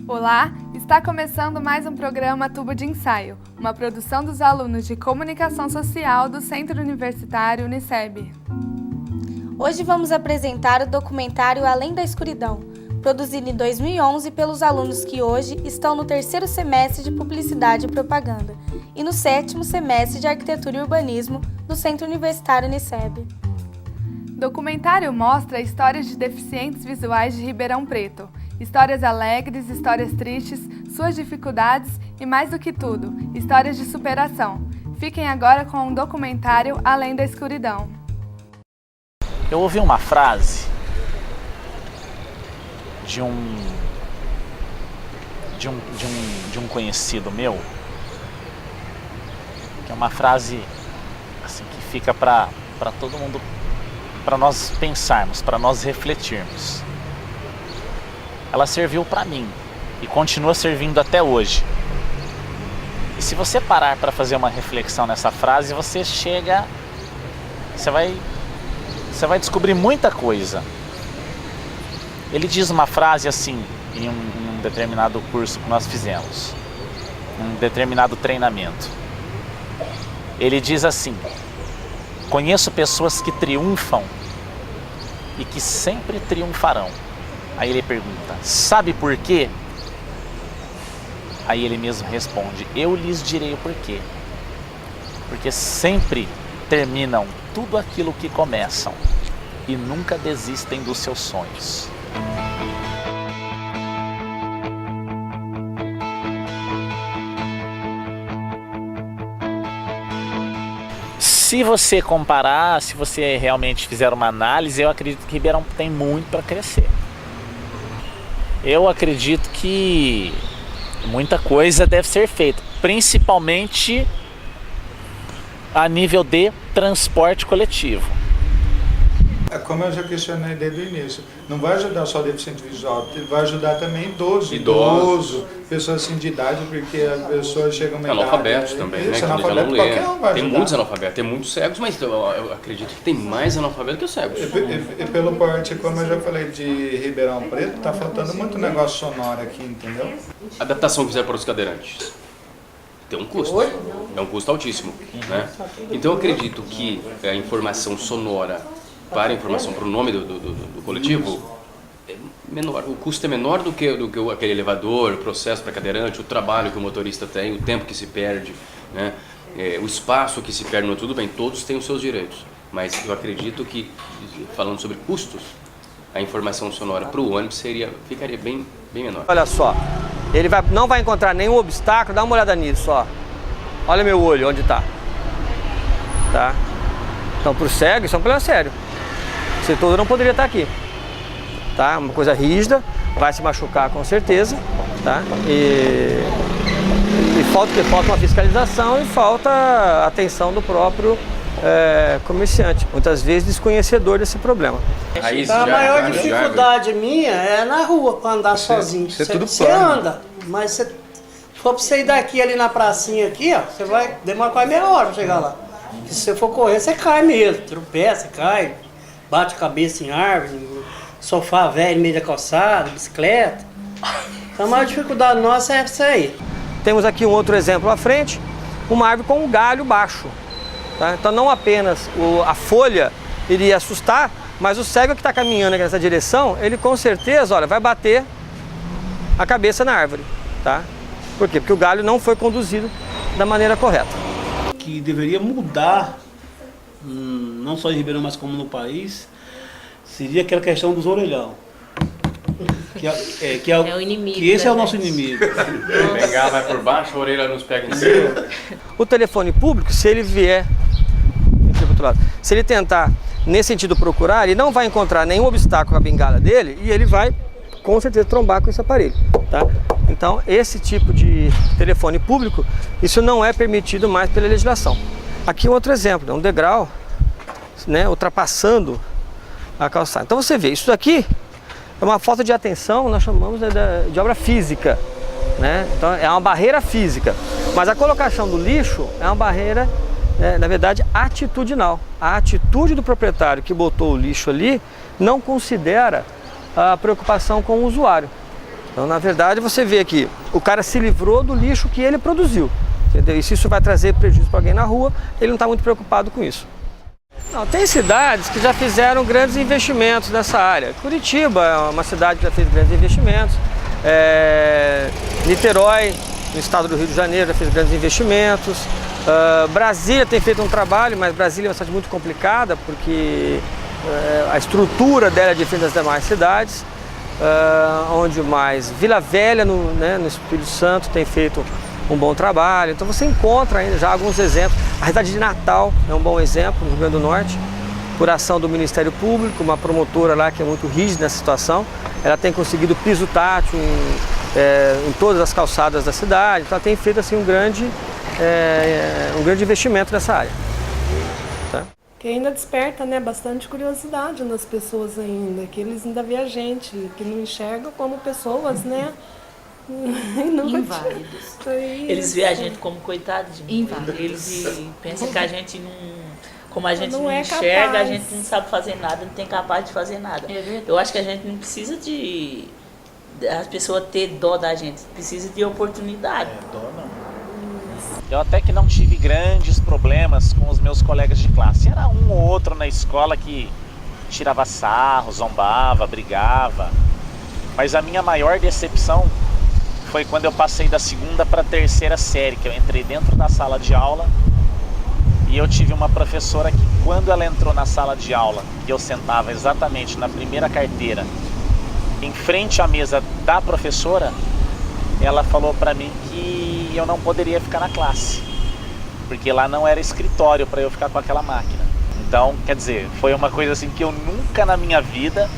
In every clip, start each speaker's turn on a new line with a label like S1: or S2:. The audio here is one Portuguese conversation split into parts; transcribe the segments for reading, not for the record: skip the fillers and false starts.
S1: Olá, está começando mais um programa Tubo de Ensaio, uma produção dos alunos de Comunicação Social do Centro Universitário Uniceb.
S2: Hoje vamos apresentar o documentário Além da Escuridão, produzido em 2011 pelos alunos que hoje estão no 3º semestre de Publicidade e Propaganda e no 7º semestre de Arquitetura e Urbanismo do Centro Universitário Uniceb.
S1: O documentário mostra histórias de deficientes visuais de Ribeirão Preto. Histórias alegres, histórias tristes, suas dificuldades e, mais do que tudo, histórias de superação. Fiquem agora com o documentário Além da Escuridão.
S3: Eu ouvi uma frase de um conhecido meu, que é uma frase assim, que fica para todo mundo, para nós pensarmos, para nós refletirmos. Ela serviu para mim e continua servindo até hoje. E se você parar para fazer uma reflexão nessa frase, você vai descobrir muita coisa. Ele diz uma frase assim em um determinado curso que nós fizemos, um determinado treinamento. Ele diz assim: conheço pessoas que triunfam e que sempre triunfarão. Aí ele pergunta, sabe por quê? Aí ele mesmo responde, eu lhes direi o porquê. Porque sempre terminam tudo aquilo que começam e nunca desistem dos seus sonhos. Se você comparar, se você realmente fizer uma análise, eu acredito que Ribeirão tem muito para crescer. Eu acredito que muita coisa deve ser feita, principalmente a nível de transporte coletivo.
S4: Como eu já questionei desde o início, não vai ajudar só o deficiente visual, vai ajudar também idoso, pessoas assim de idade, porque a pessoa chega a uma idade...
S5: Analfabetos também, né?
S4: Analfabeto, qualquer um vai ajudar.
S5: Tem muitos analfabetos, tem muitos cegos, mas eu acredito que tem mais analfabetos que cegos.
S4: E pelo porte, como eu já falei, de Ribeirão Preto, tá faltando muito negócio sonoro aqui, entendeu?
S5: A adaptação que fizeram para os cadeirantes tem um custo, é um custo altíssimo, né? Então eu acredito que a informação sonora para a informação para o nome do coletivo é menor, o custo é menor do que aquele elevador, o processo para cadeirante, o trabalho que o motorista tem, o tempo que se perde, né? O espaço que se perde, tudo bem, todos têm os seus direitos, mas eu acredito que, falando sobre custos, a informação sonora para o ônibus ficaria bem menor.
S6: Olha só, ele não vai encontrar nenhum obstáculo, dá uma olhada nisso, ó. Olha meu olho, onde tá. Tá? Então, para o cego, isso é um problema sério. Você todo não poderia estar aqui, tá? Uma coisa rígida, vai se machucar com certeza, tá? E falta uma fiscalização e falta a atenção do próprio comerciante, muitas vezes desconhecedor desse problema.
S7: A maior dificuldade minha é na rua, para andar sozinho. Você anda, mas se for para você ir daqui ali na pracinha aqui, ó, você vai demorar quase meia hora para chegar lá. Se você for correr, você cai mesmo, tropeça, cai. Bate a cabeça em árvore, sofá velho no meio da calçada, bicicleta. Então a maior dificuldade nossa é essa aí.
S6: Temos aqui um outro exemplo à frente, uma árvore com um galho baixo. Tá? Então não apenas a folha iria assustar, mas o cego que está caminhando aqui nessa direção, ele com certeza, olha, vai bater a cabeça na árvore. Tá? Por quê? Porque o galho não foi conduzido da maneira correta.
S8: Que deveria mudar, não só em Ribeirão, mas como no país, seria aquela questão dos orelhão. Que é o inimigo. Que esse é o nosso inimigo.
S5: Pegar, vai por baixo, a orelha nos pega em cima.
S6: O telefone público, se ele vier, se ele tentar nesse sentido procurar, ele não vai encontrar nenhum obstáculo com a bengala dele e ele vai com certeza trombar com esse aparelho, tá? Então esse tipo de telefone público, isso não é permitido mais pela legislação. Aqui outro exemplo, um degrau, né, ultrapassando a calçada. Então você vê, isso daqui é uma falta de atenção, nós chamamos de obra física, né? Então é uma barreira física, mas a colocação do lixo é uma barreira, na verdade, atitudinal. A atitude do proprietário que botou o lixo ali não considera a preocupação com o usuário. Então, na verdade, você vê que o cara se livrou do lixo que ele produziu, entendeu? E se isso vai trazer prejuízo para alguém na rua, ele não está muito preocupado com isso. Não, tem cidades que já fizeram grandes investimentos nessa área. Curitiba é uma cidade que já fez grandes investimentos. Niterói, no estado do Rio de Janeiro, já fez grandes investimentos. Brasília tem feito um trabalho, mas Brasília é uma cidade muito complicada porque a estrutura dela é diferente das demais cidades. Onde mais? Vila Velha, no Espírito Santo, tem feito um bom trabalho. Então você encontra ainda já alguns exemplos. A cidade de Natal é um bom exemplo, no Rio Grande do Norte, por ação do Ministério Público, uma promotora lá que é muito rígida nessa situação. Ela tem conseguido piso tátil em todas as calçadas da cidade. Então ela tem feito assim, um grande investimento nessa área. Tá?
S9: Que ainda desperta, né, bastante curiosidade nas pessoas ainda, que eles ainda veem a gente, que não enxergam como pessoas, né?
S10: Inválidos. Eles veem a gente como coitados, inválidos. Eles pensam que a gente não... Como a gente não enxerga, capaz. A gente não sabe fazer nada, não tem capaz de fazer nada. Eu acho que a gente não precisa de... as pessoas ter dó da gente, precisa de oportunidade.
S3: Dó não. Eu até que não tive grandes problemas com os meus colegas de classe. Era um ou outro na escola que tirava sarro, zombava, brigava. Mas a minha maior decepção foi quando eu passei da 2ª para a 3ª série, que eu entrei dentro da sala de aula e eu tive uma professora que, quando ela entrou na sala de aula, e eu sentava exatamente na primeira carteira, em frente à mesa da professora, ela falou para mim que eu não poderia ficar na classe, porque lá não era escritório para eu ficar com aquela máquina. Então, quer dizer, foi uma coisa assim que eu nunca na minha vida,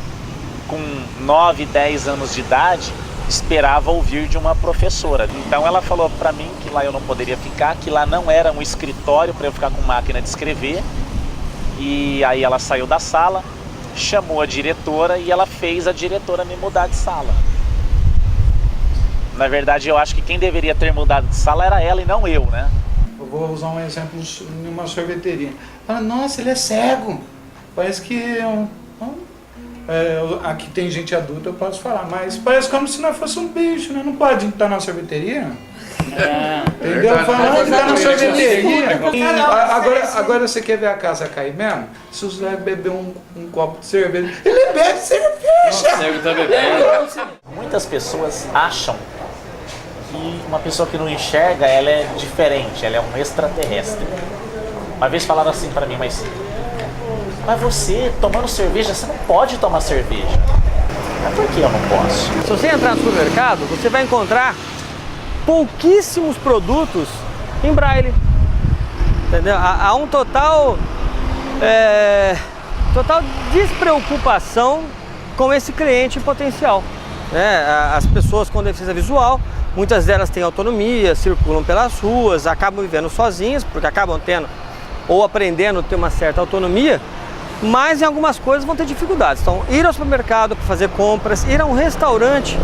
S3: com 9, 10 anos de idade, esperava ouvir de uma professora. Então ela falou para mim que lá eu não poderia ficar, que lá não era um escritório para eu ficar com máquina de escrever. E aí ela saiu da sala, chamou a diretora e ela fez a diretora me mudar de sala. Na verdade, eu acho que quem deveria ter mudado de sala era ela e não eu, né?
S4: Eu vou usar um exemplo em uma sorveteria. Fala, nossa, ele é cego. Parece que... aqui tem gente adulta, eu posso falar, mas parece como se não fosse um bicho, né? Não pode estar na sorveteria. Entendeu? Falando que tá na sorveteria. Agora você quer ver a casa cair mesmo? Se você vai beber um copo de cerveja, ele bebe cerveja!
S3: Muitas pessoas acham que uma pessoa que não enxerga, ela é diferente, ela é um extraterrestre. Uma vez falaram assim para mim, mas você tomando cerveja, você não pode tomar cerveja. Mas por que eu não posso?
S6: Se você entrar no supermercado, você vai encontrar pouquíssimos produtos em braille, entendeu? Há um total despreocupação com esse cliente potencial, né? As pessoas com deficiência visual, muitas delas têm autonomia, circulam pelas ruas, acabam vivendo sozinhas, porque acabam tendo ou aprendendo a ter uma certa autonomia, mas em algumas coisas vão ter dificuldades. Então, ir ao supermercado para fazer compras, ir a um restaurante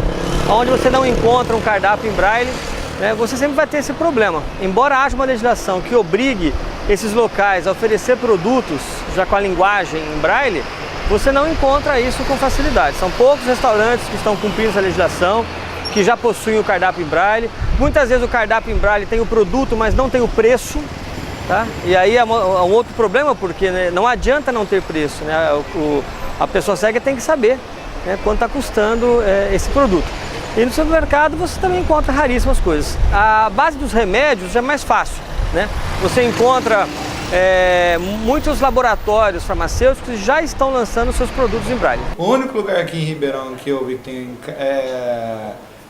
S6: onde você não encontra um cardápio em braille, né, você sempre vai ter esse problema. Embora haja uma legislação que obrigue esses locais a oferecer produtos já com a linguagem em braille, você não encontra isso com facilidade. São poucos restaurantes que estão cumprindo essa legislação, que já possuem o cardápio em braille. Muitas vezes o cardápio em braille tem o produto, mas não tem o preço. Tá? E aí é um outro problema, porque, né, não adianta não ter preço, né? A pessoa cega tem que saber, né, quanto está custando esse produto. E no supermercado você também encontra raríssimas coisas. A base dos remédios é mais fácil, né? Você encontra muitos laboratórios farmacêuticos já estão lançando seus produtos em braille.
S4: O único lugar aqui em Ribeirão que eu vi que tem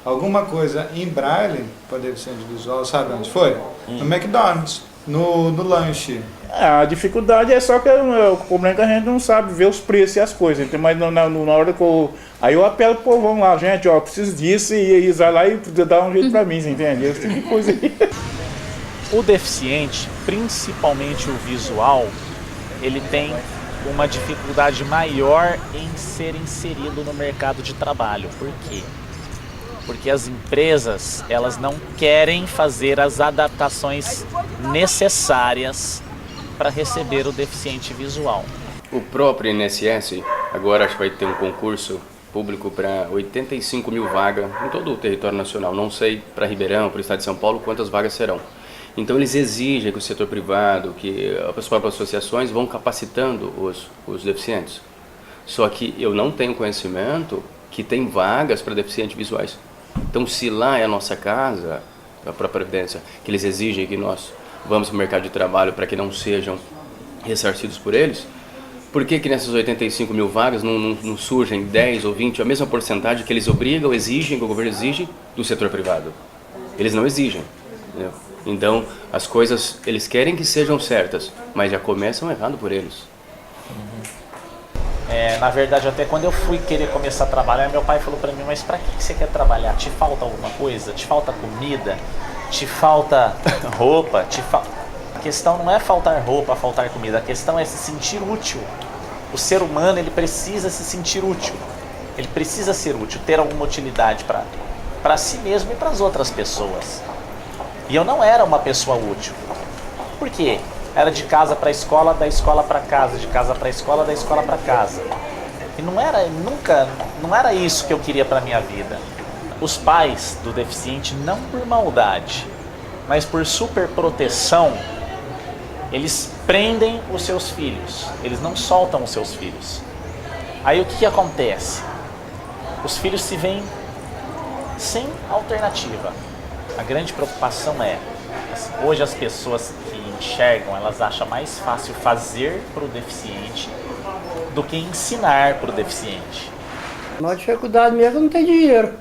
S4: alguma coisa em braille para deficiente visual, sabe onde foi? No McDonald's. No lanche.
S11: A dificuldade é só que o problema é que a gente não sabe ver os preços e as coisas. Então, mas na hora que aí eu apelo pro povo lá, gente, ó, preciso disso e vai lá e dá um jeito pra mim, você entende? Esse tipo de coisa aí.
S3: O deficiente, principalmente o visual, ele tem uma dificuldade maior em ser inserido no mercado de trabalho. Por quê? Porque as empresas, elas não querem fazer as adaptações necessárias para receber o deficiente visual.
S5: O próprio INSS, agora acho que vai ter um concurso público para 85 mil vagas em todo o território nacional. Não sei para Ribeirão, para o estado de São Paulo, quantas vagas serão. Então eles exigem que o setor privado, que as próprias associações vão capacitando os deficientes. Só que eu não tenho conhecimento que tem vagas para deficientes visuais. Então se lá é a nossa casa, a própria Previdência, que eles exigem que nós vamos para o mercado de trabalho para que não sejam ressarcidos por eles, por que nessas 85 mil vagas não surgem 10 ou 20, a mesma porcentagem que eles obrigam, exigem, que o governo exige do setor privado? Eles não exigem, entendeu? Então, as coisas, eles querem que sejam certas, mas já começam errado por eles.
S3: Na verdade, até quando eu fui querer começar a trabalhar, meu pai falou para mim, mas para que você quer trabalhar? Te falta alguma coisa? Te falta comida? Te falta roupa? A questão não é faltar roupa, faltar comida, a questão é se sentir útil. O ser humano, ele precisa se sentir útil. Ele precisa ser útil, ter alguma utilidade para si mesmo e para as outras pessoas. E eu não era uma pessoa útil. Por quê? Era de casa para a escola, da escola para casa, de casa para a escola, da escola para casa. E não era isso que eu queria para minha vida. Os pais do deficiente, não por maldade, mas por superproteção, eles prendem os seus filhos. Eles não soltam os seus filhos. Aí o que acontece? Os filhos se veem sem alternativa. A grande preocupação é, hoje as pessoas que enxergam, elas acham mais fácil fazer para o deficiente do que ensinar para o deficiente.
S7: A maior dificuldade mesmo é não ter dinheiro.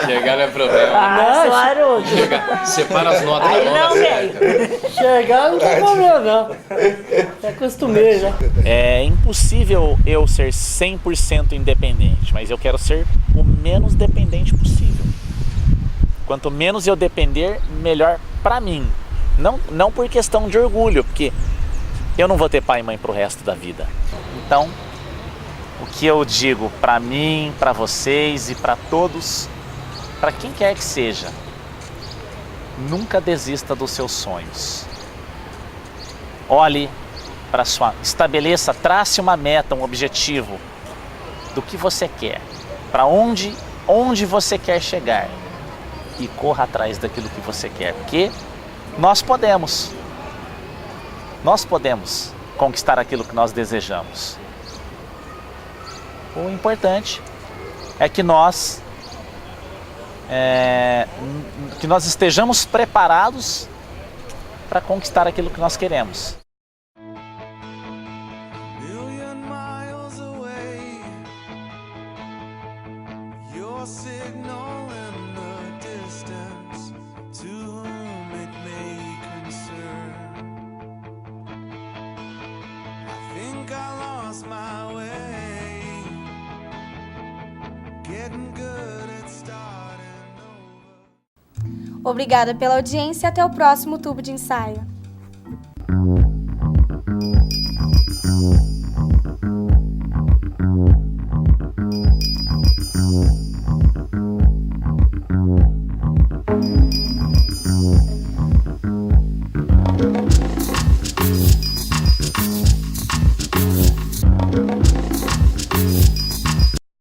S5: Chegar não é problema.
S10: Claro.
S5: Separa as notas da nota certa.
S7: Chegar não tem problema, não. É costumeiro já.
S3: É impossível eu ser 100% independente, mas eu quero ser o menos dependente possível. Quanto menos eu depender, melhor para mim. Não por questão de orgulho, porque eu não vou ter pai e mãe pro resto da vida. Então, o que eu digo para mim, para vocês e para todos, para quem quer que seja, nunca desista dos seus sonhos. Olhe para estabeleça, trace uma meta, um objetivo do que você quer, para onde você quer chegar e corra atrás daquilo que você quer, porque nós podemos conquistar aquilo que nós desejamos. O importante é que nós estejamos preparados para conquistar aquilo que nós queremos.
S2: Obrigada pela audiência e até o próximo Tubo de Ensaio.